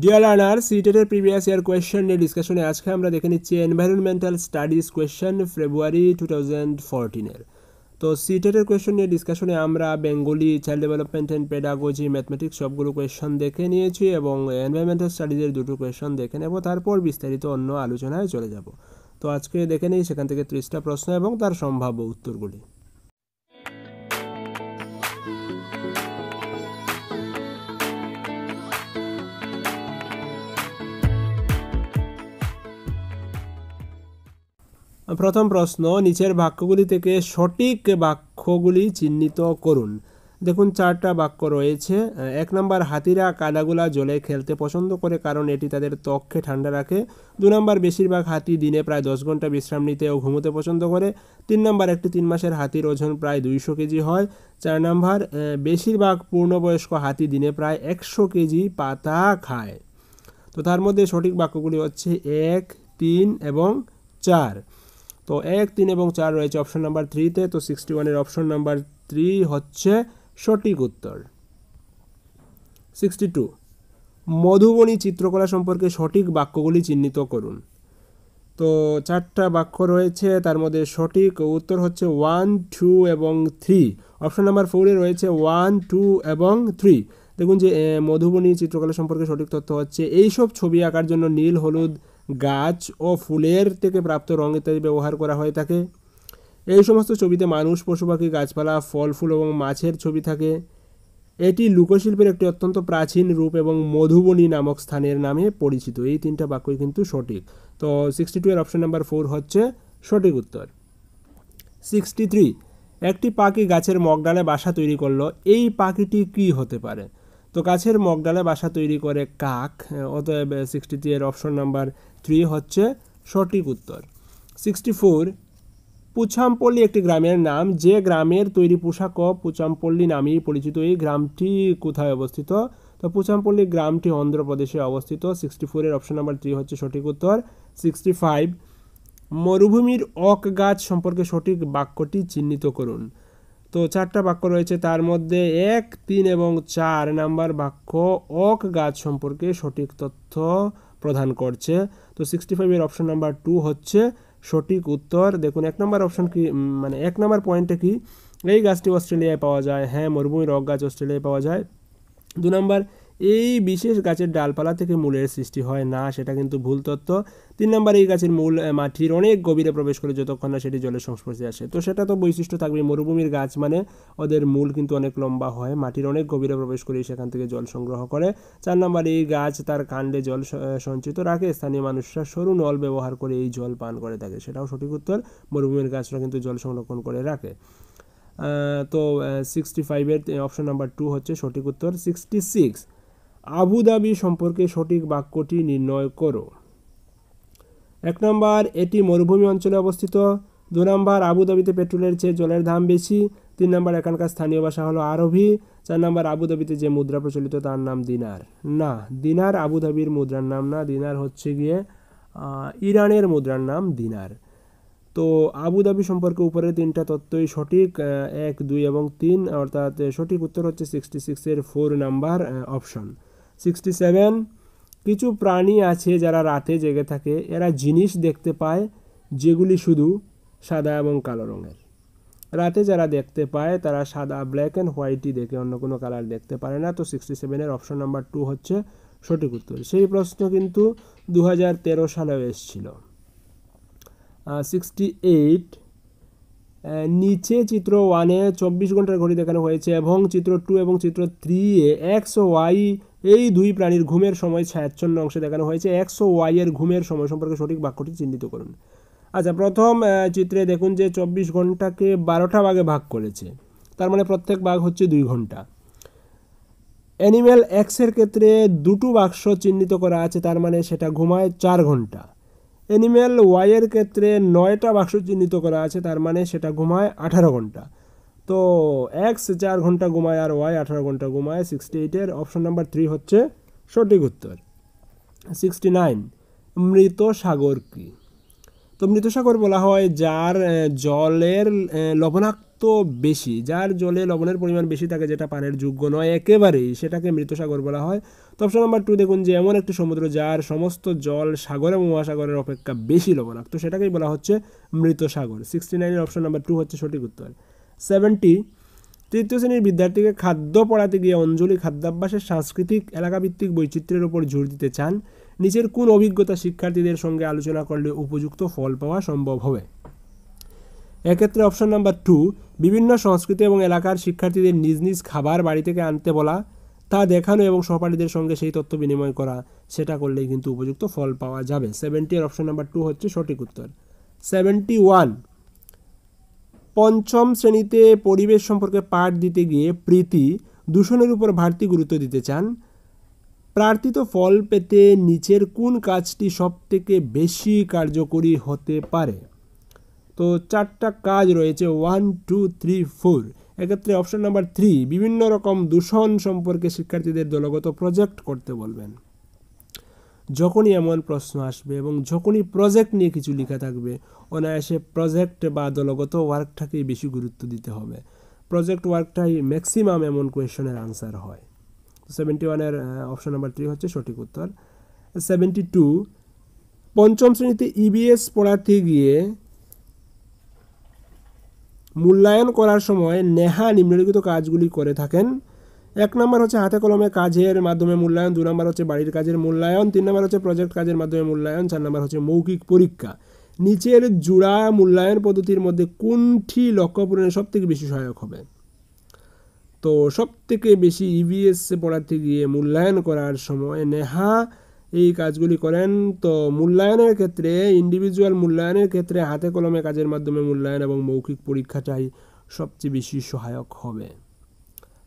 Deer learner, সিটেটের previous year question নিয়ে ডিসকাশনে আজকে আমরা দেখে নিচ্ছি এনভায়রনমেন্টাল স্টাডিজ কোয়েশ্চেন ফেব্রুয়ারি 2014-এর। তো সিটেটের কোয়েশ্চেন নিয়ে ডিসকাশনে আমরা Bengali, child development and pedagogy, mathematics সবগুলো কোয়েশ্চেন দেখে নিয়েছি এবং এনভায়রনমেন্টাল স্টাডিজের দুটো কোয়েশ্চেন দেখে নেব, তারপর বিস্তারিত অন্য আলোচনায় চলে যাব। তো আজকে দেখে নিই সেখান থেকে 30টা প্রশ্ন এবং তার সম্ভাব্য উত্তরগুলি। প্রথম প্রশ্ন, নিচের বাক্যগুলি থেকে সঠিক বাক্যগুলি চিহ্নিত করুন। দেখুন, 4টা বাক্য রয়েছে। 1 নম্বর, হাতিরা কাদাগুলা জলে খেলতে পছন্দ করে কারণ এটি তাদের ত্বককে ঠান্ডা রাখে। 2 নম্বর, বেশিরভাগ হাতি দিনে প্রায় 10 ঘন্টা বিশ্রাম নিতে ও ঘুমোতে পছন্দ করে। 3 নম্বর, একটি 3 মাসের হাতির ওজন প্রায় 200 কেজি হয়। 4 নম্বর, বেশিরভাগ পূর্ণবয়স্ক হাতি দিনে প্রায় 100 কেজি পাতা খায়। তো তার মধ্যে সঠিক বাক্যগুলি হচ্ছে 1, 3 এবং 4। তো 1, 3 এবং 4 রয়েছে অপশন নাম্বার 3-তে। তো 61-এর অপশন নাম্বার 3 হচ্ছে সঠিক উত্তর। 62, মধুবনী চিত্রকলা সম্পর্কে সঠিক বাক্যগুলি চিহ্নিত করুন। তো 4টা বাক্য রয়েছে, তার মধ্যে সঠিক উত্তর হচ্ছে 1, 2 এবং 3। অপশন নাম্বার 4-এ রয়েছে 1, 2 এবং 3। দেখুন যে মধুবনী চিত্রকলা সম্পর্কে সঠিক তথ্য হচ্ছে এইসব ছবি আঁকার জন্য নীল, হলুদ গাছ ও ফুলের থেকে প্রাপ্ত রং ইত্যাদি ব্যবহার করা হয়ে থাকে। এই সমস্ত ছবিতে মানুষ, পশু পাখি, গাছপালা, ফল ফুল এবং মাছের ছবি থাকে। এটি লোকশিল্পের একটি অত্যন্ত প্রাচীন রূপ এবং মধুবনী নামক স্থানের নামে পরিচিত। এই 3টা বাক্যই কিন্তু সঠিক। তো 62-এর অপশন নাম্বার 4 হচ্ছে সঠিক উত্তর। 63, একটি পাখি গাছের মগডালে বাসা তৈরি করলো। এই পাখিটি কি হতে পারে? তো গাছের মগডালে বাসা তৈরি করে কাক, অতএব 63-এর অপশন নাম্বার 3 হচ্ছে সঠিক উত্তর। 64, পুছামপল্লী একটি গ্রামের নাম। যে গ্রামের তৈরি পোশাকও পুছামপল্লী নামেই পরিচিত। এই গ্রামটি কোথায় অবস্থিত? তো পুছামপল্লী গ্রামটি অন্ধ্রপ্রদেশে অবস্থিত। 64-এর অপশন নাম্বার 3 হচ্ছে সঠিক উত্তর। 65, মরুভূমির ওক গাছ সম্পর্কে সঠিক বাক্যটি চিহ্নিত করুন। তো 4টা বাক্য রয়েছে, তার মধ্যে 1, 3 এবং 4 নাম্বার বাক্য ওক গাছ সম্পর্কে সঠিক তথ্য প্রদান করছে। তো 65-এর অপশন নাম্বার 2 হচ্ছে সঠিক উত্তর। দেখুন 1 নম্বর অপশন কি, মানে 1 নম্বর পয়েন্টে কি, এই গাছটি অস্ট্রেলিয়ায় পাওয়া যায়। হ্যাঁ, মরুভূমির ওক গাছ অস্ট্রেলিয়ায় পাওয়া যায়। 2 নম্বর, এই বিশেষ গাছের ডালপালা থেকে মূলের সৃষ্টি হয় না, সেটা কিন্তু ভুল তথ্য। 3 নম্বর, এই গাছের মূল মাটির অনেক গভীরে প্রবেশ করে যতক্ষণ না সেটি জলের সংস্পর্শে আসে। তো সেটা তো বৈশিষ্ট্য থাকবে, মরুভূমির গাছ মানে ওদের মূল কিন্তু অনেক লম্বা হয়, মাটির অনেক গভীরে প্রবেশ করে সেখান থেকে জল সংগ্রহ করে। 4 নম্বর, এই গাছ তার কাণ্ডে জল সঞ্চিত রাখে। স্থানীয় মানুষরা সরু নল ব্যবহার করে এই জল পান করে থাকে। সেটাও সঠিক উত্তর, মরুভূমির গাছরা কিন্তু জল সংরক্ষণ করে রাখে। তো 65-এর অপশন নাম্বার 2 হচ্ছে সঠিক উত্তর। 66, আবুধাবি সম্পর্কে সঠিক বাক্যটি নির্ণয় করো। 1 নম্বর, এটি মরুভূমি অঞ্চলে অবস্থিত। 2 নম্বর, আবুধাবিতে পেট্রোলের চেয়ে জলের দাম বেশি। 3 নম্বর, এখানকার স্থানীয় ভাষা হলো আরবি। 4 নম্বর, আবুধাবিতে যে মুদ্রা প্রচলিত তার নাম দিনার। না, দিনার আবুধাবির মুদ্রার নাম না, দিনার হচ্ছে গিয়ে ইরানের মুদ্রার নাম দিনার। তো আবুধাবি সম্পর্কে উপরের 3টা তথ্যই সঠিক, 1, 2 এবং 3, অর্থাৎ সঠিক উত্তর হচ্ছে 66-এর 4 নাম্বার অপশন। 67, কিছু প্রাণী আছে যারা রাতে জেগে থাকে। এরা জিনিস দেখতে পায় যেগুলি শুধু সাদা এবং কালো রঙের। রাতে যারা দেখতে পায় তারা সাদা, ব্ল্যাক অ্যান্ড হোয়াইটই দেখে, অন্য কোনো কালার দেখতে পারে না। তো 67-এর অপশন নাম্বার 2 হচ্ছে সঠিক উত্তর। সেই প্রশ্ন কিন্তু 2013 সালেও এসেছিল। 68, নিচে চিত্র 1-এ 24 ঘন্টার ঘড়ি দেখানো হয়েছে এবং চিত্র 2 এবং চিত্র 3-এ এক্স ও ওয়াই এই দুই প্রাণীর ঘুমের সময় ছায়াচ্ছন্ন অংশে দেখানো হয়েছে। এক্স ও ওয়াই এর ঘুমের সময় সম্পর্কে সঠিক বাক্যটি চিহ্নিত করুন। আচ্ছা, প্রথম চিত্রে দেখুন যে 24 ঘন্টাকে 12টা ভাগে ভাগ করেছে, তার মানে প্রত্যেক ভাগ হচ্ছে 2 ঘন্টা। অ্যানিম্যাল এক্সের ক্ষেত্রে 2টো বাক্স চিহ্নিত করা আছে, তার মানে সেটা ঘুমায় 4 ঘন্টা। অ্যানিম্যাল ওয়াইয়ের ক্ষেত্রে 9টা বাক্স চিহ্নিত করা আছে, তার মানে সেটা ঘুমায় 18 ঘন্টা। তো এক্স 4 ঘন্টা ঘুমায় আর ওয়াই 18 ঘন্টা ঘুমায়। 68-এর অপশন নাম্বার 3 হচ্ছে সঠিক উত্তর। 69, মৃত সাগর কি? তো মৃত সাগর বলা হয় যার জলের লবণাক্ত লবণাক্ত বেশি, যার জলে লবণের পরিমাণ বেশি থাকে, যেটা পানের যোগ্য নয় একেবারেই, সেটাকে মৃত সাগর বলা হয়। তো অপশন নাম্বার 2 দেখুন যে এমন একটি সমুদ্র যার সমস্ত জল সাগর এবং মহাসাগরের অপেক্ষা বেশি লবণাক্ত, সেটাকেই বলা হচ্ছে মৃত সাগর। 69 অপশন নাম্বার 2 হচ্ছে সঠিক উত্তর। 70 তৃতীয় শ্রেণীর বিদ্যার্থীকে খাদ্য পড়াতে গিয়ে অঞ্জলি খাদ্যাভ্যাসের সাংস্কৃতিক এলাকাভিত্তিক বৈচিত্র্যের উপর জোর দিতে চান। নিচের কোন অভিজ্ঞতা শিক্ষার্থীদের সঙ্গে আলোচনা করলে উপযুক্ত ফল পাওয়া সম্ভব হবে? এক্ষেত্রে অপশন নাম্বার 2 বিভিন্ন সংস্কৃতি এবং এলাকার শিক্ষার্থীদের নিজ নিজ খাবার বাড়ি থেকে আনতে বলা, তা দেখানো এবং সহপাঠীদের সঙ্গে সেই তথ্য বিনিময় করা, সেটা করলেই কিন্তু উপযুক্ত ফল পাওয়া যাবে। 70 এর অপশন নাম্বার 2 হচ্ছে সঠিক উত্তর। 71 পঞ্চম শ্রেণীতে পরিবেশ সম্পর্কে পাঠ দিতে গিয়ে প্রীতি দূষণের উপর বাড়তি গুরুত্ব দিতে চান। প্রার্থিত ফল পেতে নিচের কোন কাজটি সবথেকে বেশি কার্যকরী হতে পারে? তো 4টা কাজ রয়েছে, 1 2 3 4। এক্ষেত্রে অপশন নাম্বার 3 বিভিন্ন রকম দূষণ সম্পর্কে শিক্ষার্থীদের দলগত প্রজেক্ট করতে বলবেন। যখনই এমন প্রশ্ন আসবে এবং যখনই প্রজেক্ট নিয়ে কিছু লেখা থাকবে, অনায়াসে প্রজেক্ট বা দলগত ওয়ার্কটাকেই বেশি গুরুত্ব দিতে হবে। প্রজেক্ট ওয়ার্কটাই ম্যাক্সিমাম এমন কোয়েশনের আনসার হয়। 71 এর অপশন নাম্বার 3 হচ্ছে সঠিক উত্তর। 72 পঞ্চম শ্রেণীতে ইবিএস পড়াতে গিয়ে মূল্যায়ন করার সময় নেহা নিম্নলিখিত কাজগুলি করে থাকেন। 1 নম্বর হচ্ছে হাতে কলমে কাজের মাধ্যমে মূল্যায়ন, 2 নম্বর হচ্ছে বাড়ির কাজের মূল্যায়ন, 3 নম্বর হচ্ছে প্রজেক্ট কাজের মাধ্যমে মূল্যায়ন, 4 নম্বর হচ্ছে মৌখিক পরীক্ষা। নিচের জোড়া মূল্যায়ন পদ্ধতির মধ্যে কোনটি লক্ষ্য পূরণে সবথেকে বেশি সহায়ক হবে? তো সবথেকে বেশি ইভিএস পড়াতে গিয়ে মূল্যায়ন করার সময় নেহা এই কাজগুলি করেন। তো মূল্যায়নের ক্ষেত্রে, ইন্ডিভিজুয়াল মূল্যায়নের ক্ষেত্রে হাতে কলমে কাজের মাধ্যমে মূল্যায়ন এবং মৌখিক পরীক্ষাটাই সবচেয়ে বেশি সহায়ক হবে।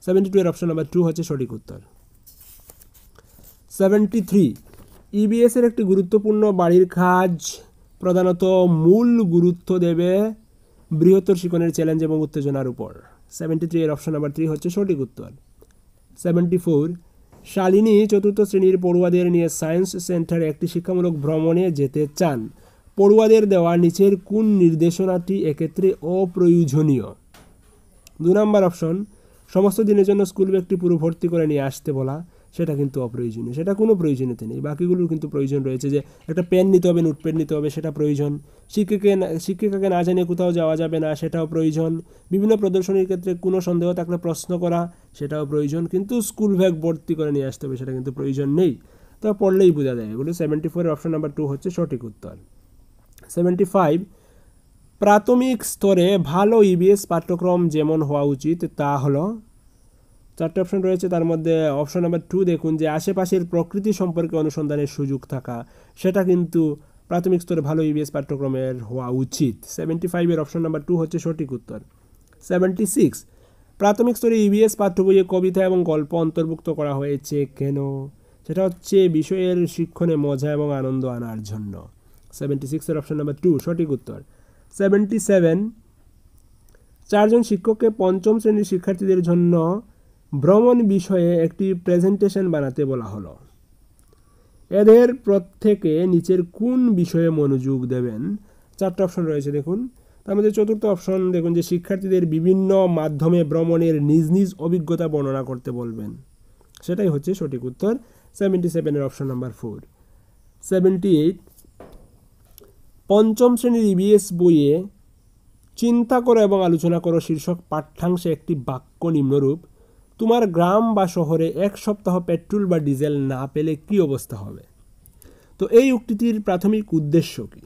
72 এর অপশন নাম্বার 2 হচ্ছে সঠিক উত্তর। 73 ইবিএস এর একটি গুরুত্বপূর্ণ বাড়ির কাজ প্রধানত মূল গুরুত্ব দেবে বৃহত্তর শিক্ষণের চ্যালেঞ্জ এবং উত্তেজনার উপর। 73 এর অপশন নাম্বার 3 হচ্ছে সঠিক উত্তর। 74 শালিনী 4th শ্রেণীর পড়ুয়াদের নিয়ে সায়েন্স সেন্টারে একটি শিক্ষামূলক ভ্রমণে যেতে চান। পড়ুয়াদের দেওয়া নিচের কোন নির্দেশনাটি এক্ষেত্রে অপ্রয়োজনীয়? 2 নম্বর অপশন সমস্ত দিনের জন্য স্কুল ব্যাগটি পুরো ভর্তি করে নিয়ে আসতে বলা, সেটা কিন্তু অপ্রয়োজনীয়, সেটা কোনো প্রয়োজনীয়তা নেই। বাকিগুলোর কিন্তু প্রয়োজন রয়েছে, যে একটা পেন নিতে হবে, নোটপ্যাড নিতে হবে, সেটা প্রয়োজন। শিক্ষিকাকে না জানিয়ে কোথাও যাওয়া যাবে না, সেটাও প্রয়োজন। বিভিন্ন প্রদর্শনীর ক্ষেত্রে কোনো সন্দেহ থাকলে প্রশ্ন করা, সেটাও প্রয়োজন। কিন্তু স্কুল ব্যাগ ভর্তি করে নিয়ে আসতে হবে, সেটা কিন্তু প্রয়োজন নেই। তো পড়লেই বোঝা যায় এগুলো। 74 এর অপশন নাম্বার 2 হচ্ছে সঠিক উত্তর। 75 প্রাথমিক স্তরে ভালো ইবিএস পাঠ্যক্রম যেমন হওয়া উচিত তা হলো, 4টে অপশন রয়েছে, তার মধ্যে অপশন নাম্বার 2 দেখুন যে আশেপাশের প্রকৃতি সম্পর্কে অনুসন্ধানের সুযোগ থাকা, সেটা কিন্তু প্রাথমিক স্তরে ভালো ইবিএস পাঠ্যক্রমের হওয়া উচিত। 75 এর অপশন নাম্বার 2 হচ্ছে সঠিক উত্তর। 76 প্রাথমিক স্তরে ইবিএস পাঠ্য বইয়ে কবিতা এবং গল্প অন্তর্ভুক্ত করা হয়েছে কেন? সেটা হচ্ছে বিষয়ের শিক্ষণে মজা এবং আনন্দ আনার জন্য। 76 এর অপশন নাম্বার 2 সঠিক উত্তর। 77 4জন শিক্ষককে পঞ্চম শ্রেণীর শিক্ষার্থীদের জন্য ভ্রমণ বিষয়ে একটি প্রেজেন্টেশন বানাতে বলা হলো। এদের প্রত্যেকে নিচের কোন বিষয়ে মনোযোগ দেবেন? 4টে অপশন রয়েছে দেখুন। তার মধ্যে 4র্থ অপশন দেখুন যে শিক্ষার্থীদের বিভিন্ন মাধ্যমে ভ্রমণের নিজ নিজ অভিজ্ঞতা বর্ণনা করতে বলবেন, সেটাই হচ্ছে সঠিক উত্তর। 77 এর অপশন নাম্বার 4। 78 পঞ্চম শ্রেণীর ইবিএস বইয়ে চিন্তা করো এবং আলোচনা করো শীর্ষক পাঠ্যাংশে একটি বাক্য নিম্নরূপ: তোমার গ্রাম বা শহরে 1 সপ্তাহ পেট্রোল বা ডিজেল না পেলে কি অবস্থা হবে? তো এই উক্তিটির প্রাথমিক উদ্দেশ্য কি?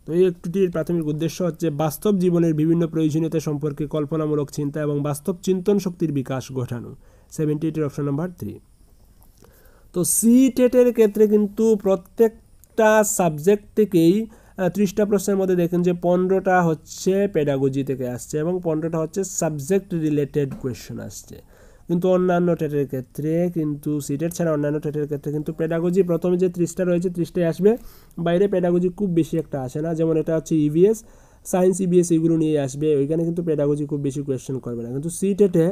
তো এই উক্তিটির প্রাথমিক উদ্দেশ্য হচ্ছে বাস্তব জীবনের বিভিন্ন প্রয়োজনীয়তা সম্পর্কে কল্পনামূলক চিন্তা এবং বাস্তব চিন্তন শক্তির বিকাশ ঘটানো। 78 এর অপশন নাম্বার 3। তো CTET এর ক্ষেত্রে কিন্তু প্রত্যেকটা সাবজেক্ট থেকেই 30টা প্রশ্নের মধ্যে দেখেন যে 15টা হচ্ছে পেডাগজি থেকে আসছে এবং 15টা হচ্ছে সাবজেক্ট রিলেটেড কোয়েশ্চেন আসছে। কিন্তু অন্যান্য টেটের ক্ষেত্রে কিন্তু CTET ছাড়া অন্যান্য টেটের ক্ষেত্রে কিন্তু পেডাগজি প্রথমে যে 30টা রয়েছে 30টাই আসবে, বাইরে পেডাগজি খুব বেশি একটা আসে না। যেমন এটা হচ্ছে ইভিএস, সায়েন্স ইভিএস এগুলো নিয়ে আসবে, ওইখানে কিন্তু পেডাগজি খুব বেশি কোয়েশ্চেন করবে না। কিন্তু CTET-এ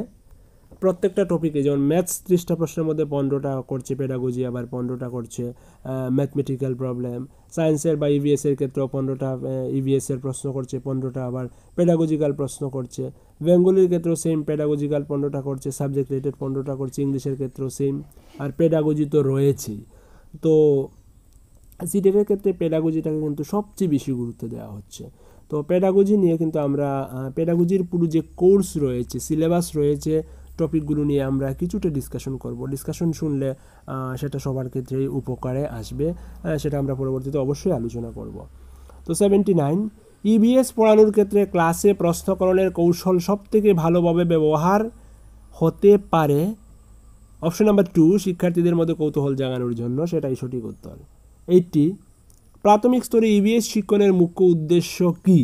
প্রত্যেকটা টপিকে, যেমন ম্যাথস 30টা প্রশ্নের মধ্যে 15টা করছে পেডাগজি, আবার 15টা করছে ম্যাথমেটিক্যাল প্রবলেম। সায়েন্সের বা ইভিএস এর ক্ষেত্রেও 15টা ইভিএস এর প্রশ্ন করছে, 15টা আবার পেডাগজিক্যাল প্রশ্ন করছে। বেঙ্গলির ক্ষেত্রেও সেম, পেডাগজিক্যাল 15টা করছে, সাবজেক্ট রিলেটেড 15টা করছে, ইংলিশের ক্ষেত্রেও সেম, আর পেডাগজি তো রয়েছেই। তো সিটেটের ক্ষেত্রে পেডাগজিটাকে কিন্তু সবচেয়ে বেশি গুরুত্ব দেওয়া হচ্ছে। তো পেডাগজি নিয়ে কিন্তু আমরা পেডাগজির পুরো যে কোর্স রয়েছে, সিলেবাস রয়েছে, টপিকগুলো নিয়ে আমরা কিছুটা ডিসকাশন করব। ডিসকাশন শুনলে সেটা সবার ক্ষেত্রেই উপকারে আসবে, সেটা আমরা পরবর্তীতে অবশ্যই আলোচনা করব। তো 79, ইভিএস পড়ানোর ক্ষেত্রে ক্লাসে প্রশ্নকরণের কৌশল সবথেকে ভালোভাবে ব্যবহার হতে পারে। অপশন নাম্বার 2, শিক্ষার্থীদের মধ্যে কৌতূহল জাগানোর জন্য, সেটাই সঠিক উত্তর। 80, প্রাথমিক স্তরে ইভিএস শিক্ষণের মুখ্য উদ্দেশ্য কী?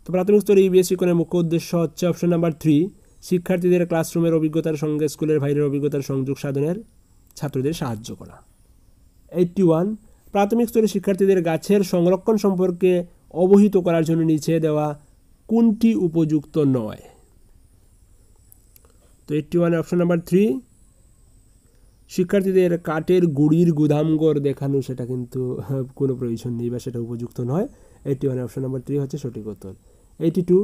তো প্রাথমিক স্তরে ইভিএস শিক্ষণের মুখ্য উদ্দেশ্য হচ্ছে অপশন নাম্বার 3, শিক্ষার্থীদের ক্লাসরুমের অভিজ্ঞতার সঙ্গে স্কুলের বাইরের অভিজ্ঞতার সংযোগ সাধনের ছাত্রদের সাহায্য করা। 81, প্রাথমিক স্তরে শিক্ষার্থীদের গাছের সংরক্ষণ সম্পর্কে অবহিত করার জন্য নিচে দেওয়া কোনটি উপযুক্ত নয়? তো 81 অপশন নাম্বার 3, শিক্ষার্থীদের কাঠের গুড়ির গুদামঘর দেখানো, সেটা কিন্তু কোনো প্রয়োজন নেই বা সেটা উপযুক্ত নয়। 81 অপশন নাম্বার 3 হচ্ছে সঠিক উত্তর। 82,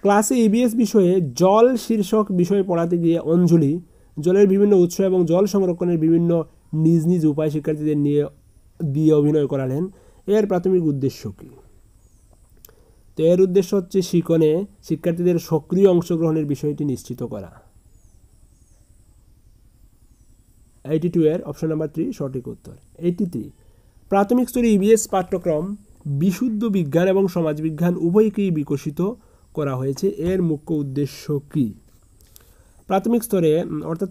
ক্লাসে ইভিএস বিষয়ে জল শীর্ষক বিষয় পড়াতে গিয়ে অঞ্জলি জলের বিভিন্ন উৎস এবং জল সংরক্ষণের বিভিন্ন নিজ নিজ উপায় শিক্ষার্থীদের দিয়ে অভিনয় করালেন। এর প্রাথমিক উদ্দেশ্য কী? তো এর উদ্দেশ্য হচ্ছে শিক্ষণে শিক্ষার্থীদের সক্রিয় অংশগ্রহণের বিষয়টি নিশ্চিত করা। 82 এর অপশন নাম্বার 3 সঠিক উত্তর। 83, প্রাথমিক স্তরে ইভিএস পাঠ্যক্রম বিশুদ্ধ বিজ্ঞান এবং সমাজবিজ্ঞান উভয়কেই বিকশিত করা হয়েছে। এর মুখ্য উদ্দেশ্য কী? প্রাথমিক স্তরে অর্থাৎ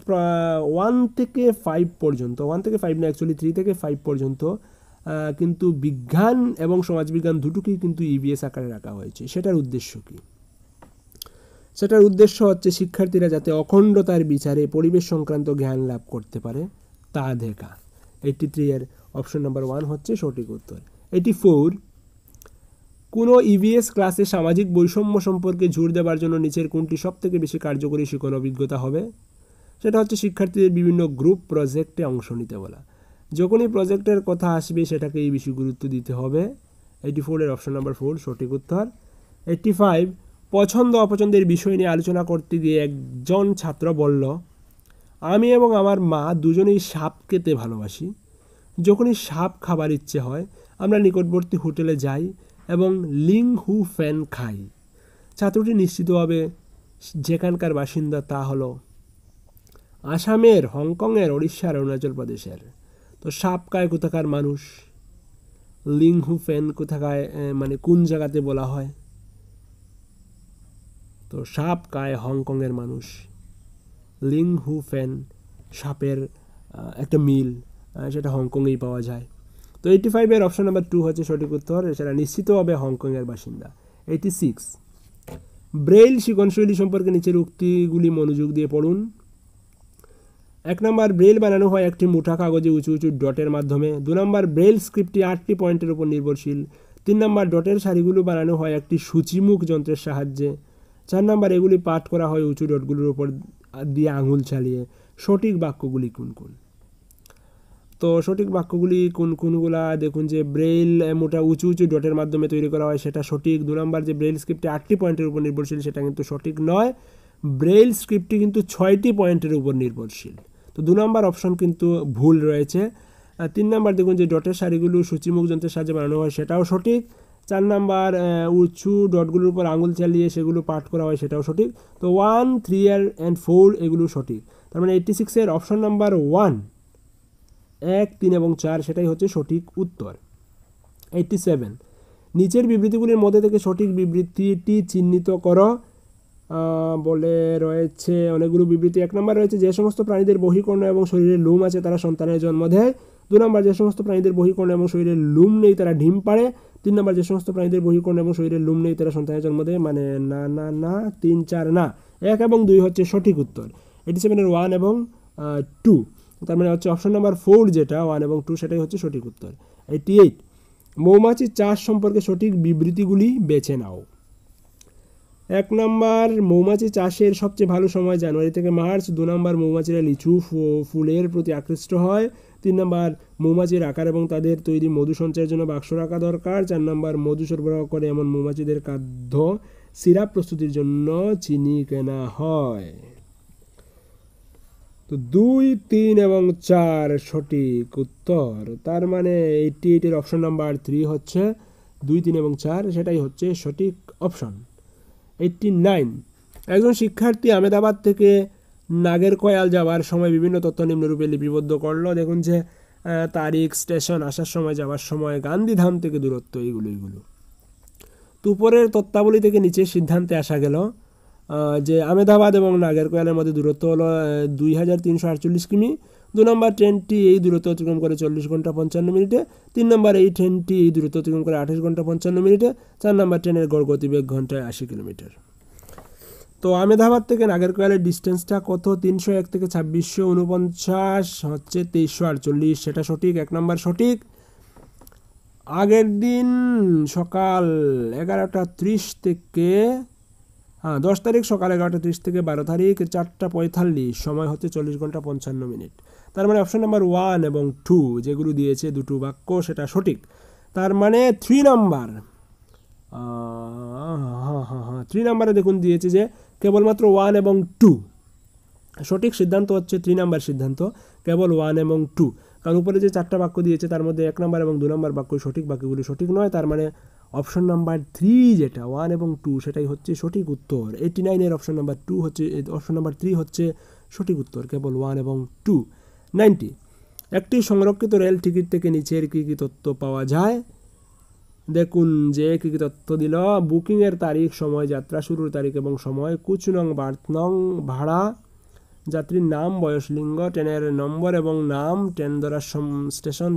1 থেকে 5 পর্যন্ত, 1 থেকে 5 না, অ্যাকচুয়ালি 3 থেকে 5 পর্যন্ত কিন্তু বিজ্ঞান এবং সমাজবিজ্ঞান দুটোকেই কিন্তু ইভিএস আকারে রাখা হয়েছে। সেটার উদ্দেশ্য কী? সেটার উদ্দেশ্য হচ্ছে শিক্ষার্থীরা যাতে অখণ্ডতার বিচারে পরিবেশ সংক্রান্ত জ্ঞান লাভ করতে পারে তা দেখা। 83 এর অপশন নাম্বার 1 হচ্ছে সঠিক উত্তর। 84, কোনো ইভিএস ক্লাসে সামাজিক বৈষম্য সম্পর্কে জোর দেওয়ার জন্য নিচের কোনটি সবথেকে বেশি কার্যকরী শিক্ষণ অভিজ্ঞতা হবে? সেটা হচ্ছে শিক্ষার্থীদের বিভিন্ন গ্রুপ প্রজেক্টে অংশ নিতে বলা। যখনই প্রজেক্টের কথা আসবে সেটাকেই বেশি গুরুত্ব দিতে হবে। 84 এর অপশন নাম্বার 4 সঠিক উত্তর। 85, পছন্দ অপছন্দের বিষয় নিয়ে আলোচনা করতে গিয়ে একজন ছাত্র বলল, আমি এবং আমার মা দুজনেই সাপ খেতে ভালোবাসি। যখনই সাপ খাবার ইচ্ছে হয় আমরা নিকটবর্তী হোটেলে যাই এবং লিং হু ফ্যান খাই। ছাত্রটি নিশ্চিতভাবে যেখানকার বাসিন্দা তা হলো আসামের, হংকংয়ের, ওড়িশার, অরুণাচল প্রদেশের। তো সাপ খায় কোথাকার মানুষ? লিং হু ফ্যান কোথাকায়, মানে কোন জায়গাতে বলা হয়? তো সাপ খায় হংকংয়ের মানুষ। লিং হু ফ্যান সাপের একটা মিল, সেটা হংকংয়েই পাওয়া যায়। তো 85 এর অপশন নাম্বার 2 হচ্ছে সঠিক উত্তর, সেটা নিশ্চিতভাবে হংকংয়ের বাসিন্দা। 86, ব্রেইল শিক্ষণশৈলী সম্পর্কে নিচের উক্তিগুলি মনোযোগ দিয়ে পড়ুন। 1 নম্বর, ব্রেইল বানানো হয় একটি মোটা কাগজে উঁচু উঁচু ডটের মাধ্যমে। 2 নম্বর, ব্রেইল স্ক্রিপ্টটি 8টি পয়েন্টের উপর নির্ভরশীল। 3 নম্বর, ডটের সারিগুলো বানানো হয় একটি সূচিমুখ যন্ত্রের সাহায্যে। 4 নম্বর, এগুলি পাঠ করা হয় উঁচু ডটগুলোর উপর দিয়ে আঙুল চালিয়ে। সঠিক বাক্যগুলি কোন কোন? তো সঠিক বাক্যগুলি কোন কোনগুলা দেখুন, যে ব্রেইল মোটা উঁচু উঁচু ডটের মাধ্যমে তৈরি করা হয় সেটা সঠিক। 2 নম্বর, যে ব্রেইল স্ক্রিপ্টে 8টি পয়েন্টের উপর নির্ভরশীল সেটা কিন্তু সঠিক নয়। ব্রেইল স্ক্রিপ্টটি কিন্তু 6টি পয়েন্টের উপর নির্ভরশীল। তো 2 নম্বর অপশন কিন্তু ভুল রয়েছে। 3 নম্বর দেখুন, যে ডটের সারিগুলো সূচিমুখ যন্ত্রের সাহায্যে বানানো হয় সেটাও সঠিক। 4 নম্বর, উঁচু ডটগুলোর উপর আঙুল চালিয়ে সেগুলো পাঠ করা হয় সেটাও সঠিক। তো 1, 3 and 4 এগুলো সঠিক। তার মানে 86 এর অপশন নাম্বার 1, 1, 3 এবং 4 সেটাই হচ্ছে সঠিক উত্তর। 87, নিচের বিবৃতিগুলির মধ্যে থেকে সঠিক বিবৃতিটি চিহ্নিত করো বলে রয়েছে অনেকগুলো বিবৃতি। 1 নম্বর রয়েছে, যে সমস্ত প্রাণীদের বহিকর্ণ এবং শরীরে লোম আছে তারা সন্তানের জন্ম দেয়। 2 নম্বর, যে সমস্ত প্রাণীদের বহিকর্ণ এবং শরীরে লোম নেই তারা ডিম পাড়ে। 3 নম্বর, যে সমস্ত প্রাণীদের বহিকর্ণ এবং শরীরে লোম নেই তারা সন্তানের জন্ম দেয়। মানে না না না, 3, 4 না, 1 এবং 2 হচ্ছে সঠিক উত্তর। 87 এর 1 এবং 2, তার মানে হচ্ছে অপশন নাম্বার 4 যেটা 1 এবং 2 সেটাই হচ্ছে সঠিক উত্তর। 88, মৌমাছি চাষ সম্পর্কে সঠিক বিবৃতিগুলি বেছে নাও। 1 নম্বর মৌমাছি চাষের সবচেয়ে ভালো সময় জানুয়ারি থেকে মার্চ। 2 নম্বর মৌমাছিরা লিচু ফুলের প্রতি আকৃষ্ট হয়। 3 নম্বর মৌমাছির আকার এবং তাদের তৈরি মধু সঞ্চয়ের জন্য বাক্স রাখা দরকার। 4 নম্বর মধু সরবরাহ করে এমন মৌমাছিদের খাদ্য সিরাপ প্রস্তুতির জন্য চিনি কেনা হয়। তো 2, 3 এবং 4 সঠিক উত্তর। তার মানে 88 এর অপশন নাম্বার 3 হচ্ছে 2, 3 এবং 4, সেটাই হচ্ছে সঠিক অপশন। 89, একজন শিক্ষার্থী আহমেদাবাদ থেকে নাগেরকয়াল যাওয়ার সময় বিভিন্ন তথ্য নিম্নরূপে লিপিবদ্ধ করলো। দেখুন যে তারিখ, স্টেশন, আসার সময়, যাওয়ার সময়, গান্ধীধাম থেকে দূরত্ব, এইগুলো। তো উপরের তথ্যাবলী থেকে নিচের সিদ্ধান্তে আসা গেল যে আহমেদাবাদ এবং নাগেরকয়ালের মধ্যে দূরত্ব হলো 2348 কিমি। 2 নম্বর ট্রেনটি এই দূরত্ব অতিক্রম করে 40 ঘন্টা 55 মিনিটে। 3 নম্বর এই ট্রেনটি এই দূরত্ব অতিক্রম করে 28 ঘন্টা 55 মিনিটে। 4 নম্বর ট্রেনের গড় গতিবেগ ঘন্টায় 80 কিলোমিটার। তো আহমেদাবাদ থেকে নাগেরকয়ালের ডিস্টেন্সটা কত? 301 থেকে 2649 হচ্ছে 2348, সেটা সঠিক, 1 নম্বর সঠিক। আগের দিন সকাল 11:30 থেকে 10 তারিখ সকাল 11:30 থেকে 12 তারিখ 4:45, সময় হচ্ছে 40 ঘন্টা 55 মিনিট। তার মানে অপশন নাম্বার 1 এবং 2 যেগুলো দিয়েছে দুটো বাক্য, সেটা সঠিক। তার মানে 3 নাম্বার 3 নাম্বারে দেখুন দিয়েছে যে কেবলমাত্র 1 এবং 2, সঠিক সিদ্ধান্ত হচ্ছে 3 নাম্বার সিদ্ধান্ত, কেবল 1 এবং 2। কারণ উপরে যে 4টা বাক্য দিয়েছে তার মধ্যে 1 নম্বর এবং 2 নম্বর বাক্য সঠিক, বাকিগুলি সঠিক নয়। তার মানে অপশন নাম্বার 3 যেটা 1 এবং 2 সেটাই হচ্ছে সঠিক উত্তর। 89 এর অপশন নাম্বার 2 হচ্ছে, অপশন নাম্বার 3 হচ্ছে সঠিক উত্তর, কেবল 1 এবং 2। 90, একটি সংরক্ষিত রেল টিকিট থেকে নিচের কী কী তথ্য পাওয়া যায়? দেখুন যে কী কী তথ্য দিল। বুকিংয়ের তারিখ, সময়, যাত্রা শুরুর তারিখ এবং সময়, কুচ নং, বার্থ নং, ভাড়া, যাত্রীর নাম, বয়স, লিঙ্গ, ট্রেনের নম্বর এবং নাম, ট্রেন ধরার স্টেশন,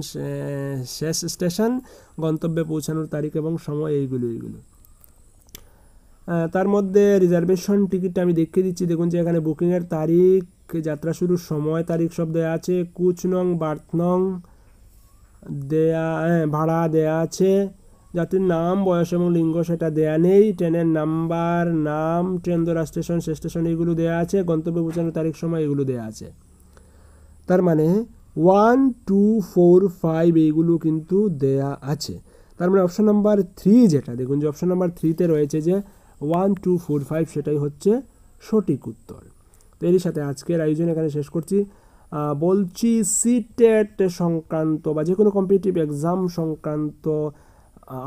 শেষ স্টেশন, গন্তব্যে পৌঁছানোর তারিখ এবং সময়, এইগুলো। তার মধ্যে রিজার্ভেশন টিকিটটা আমি দেখিয়ে দিচ্ছি। দেখুন যে এখানে বুকিংয়ের তারিখ, যাত্রা শুরুর সময়, তারিখ সব দেওয়া আছে। কুচ নং, বার্থ নং দেয়া, ভাড়া দেয়া আছে। যাত্রীর নাম, বয়স এবং লিঙ্গ সেটা দেয়া নেই। ট্রেনের নাম্বার, নাম, ট্রেন ধরা স্টেশন, শেষ স্টেশন, এইগুলো দেয়া আছে। গন্তব্যে পৌঁছানোর তারিখ, সময়, এগুলো দেয়া আছে। তার মানে 1, 2, 4, 5 এইগুলো কিন্তু দেয়া আছে। তার মানে অপশন নাম্বার 3 যেটা, দেখুন যে অপশন নাম্বার 3তে রয়েছে যে 1, 2, 4, 5 সেটাই হচ্ছে সঠিক উত্তর। তো এরই সাথে আজকের আয়োজন এখানে শেষ করছি। বলছি সিটেট সংক্রান্ত বা যে কোনো কম্পিটিটিভ এক্সাম সংক্রান্ত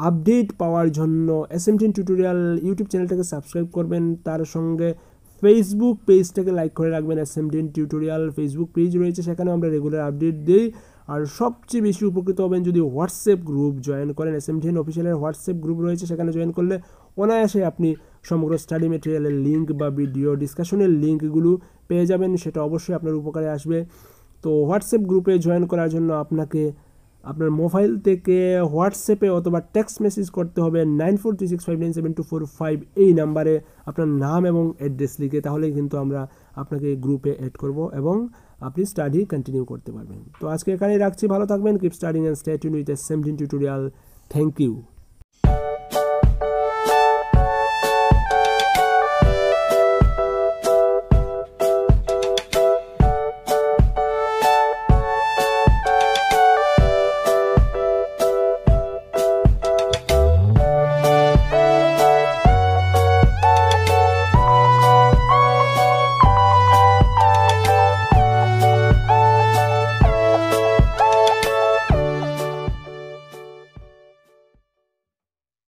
আপডেট পাওয়ার জন্য SMDN টিউটোরিয়াল ইউটিউব চ্যানেলটাকে সাবস্ক্রাইব করবেন, তার সঙ্গে ফেসবুক পেজটাকে লাইক করে রাখবেন। SMDN টিউটোরিয়াল ফেসবুক পেজ রয়েছে, সেখানেও আমরা রেগুলার আপডেট দিই। আর সবচেয়ে বেশি উপকৃত হবেন যদি হোয়াটসঅ্যাপ গ্রুপ জয়েন করেন। SMDN অফিসিয়ালের হোয়াটসঅ্যাপ গ্রুপ রয়েছে, সেখানে জয়েন করলে অনায়াসে আপনি সমগ্র স্টাডি মেটেরিয়ালের লিঙ্ক বা ভিডিও ডিসকাশনের লিঙ্কগুলো পেয়ে যাবেন, সেটা অবশ্যই আপনার উপকারে আসবে। তো হোয়াটসঅ্যাপ গ্রুপে জয়েন করার জন্য আপনাকে আপনার মোবাইল থেকে হোয়াটসঅ্যাপে অথবা টেক্সট মেসেজ করতে হবে 9436597245 এই নাম্বারে আপনার নাম এবং অ্যাড্রেস লিখে, তাহলেই কিন্তু আমরা আপনাকে গ্রুপে অ্যাড করব এবং আপনি স্টাডি কন্টিনিউ করতে পারবেন। তো আজকে এখানেই রাখছি, ভালো থাকবেন, keep studying and stay tuned with SMDN tutorial. Thank you.